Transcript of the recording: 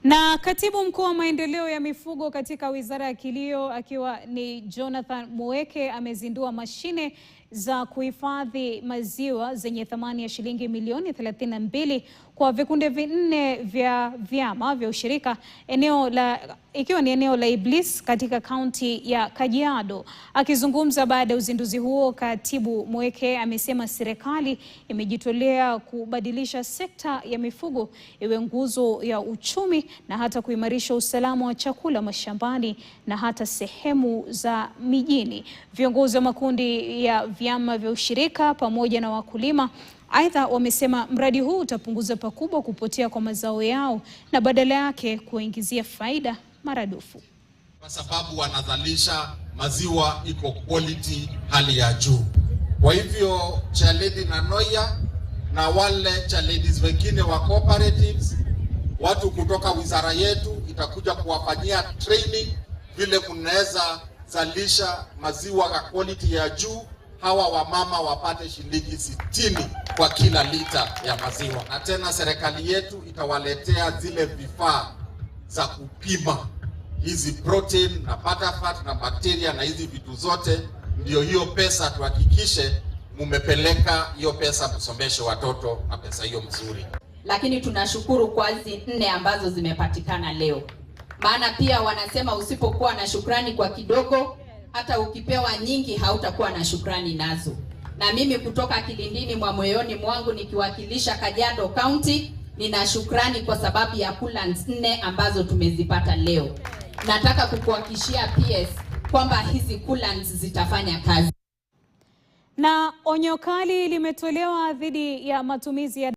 Na katibu mkuu wa maendeleo ya mifugo katika Wizara ya Kilimo akiwa ni Jonathan Muweke amezindua mashine za kuhifadhi maziwa zenye thamani ya shilingi milioni 32 kwa vikundi vinne vya vyama vya ushirika ikiwa ni eneo la Iblis katika kaunti ya Kajiado. Akizungumza baada ya uzinduzi huo, katibu Muweke amesema serikali imejitolea kubadilisha sekta ya mifugo iwe nguzo ya uchumi na hata kuimarisha usalama wa chakula mashambani na hata sehemu za mijini. Viongozi wa makundi ya vyama vya ushirika pamoja na wakulima aidha wamesema mradi huu utapunguza pakubwa kupotea kwa mazao yao na badala yake kuingizia faida maradufu, kwa sababu wanazalisha maziwa iko quality hali ya juu. Kwa hivyo Chaledi na Noya na wale Chaledies wengine wa cooperatives, watu kutoka wizara yetu itakuja kuwafanyia training vile mnaweza zalisha maziwa ya quality ya juu. Hawa wamama wapate shilingi 60 kwa kila lita ya maziwa, na tena serikali yetu itawaletea zile vifaa za kupima hizi protein na butterfat na bakteria na hizi vitu zote. Ndio hiyo pesa tuhakikishe mumepeleka hiyo pesa msomeshe watoto na pesa hiyo mzuri. Lakini tunashukuru kwa hizi 4 ambazo zimepatikana leo, maana pia wanasema usipokuwa na shukrani kwa kidogo, hata ukipewa nyingi hautakuwa na shukrani nazo. Na mimi kutoka kilindini mwa moyoni mwangu nikiwakilisha Kajiado County, nina shukrani kwa sababu ya coolants 4 ambazo tumezipata leo. Nataka kukuhakikishia PS kwamba hizi coolants zitafanya kazi. Na onyo kali limetolewa dhidi ya matumizi ya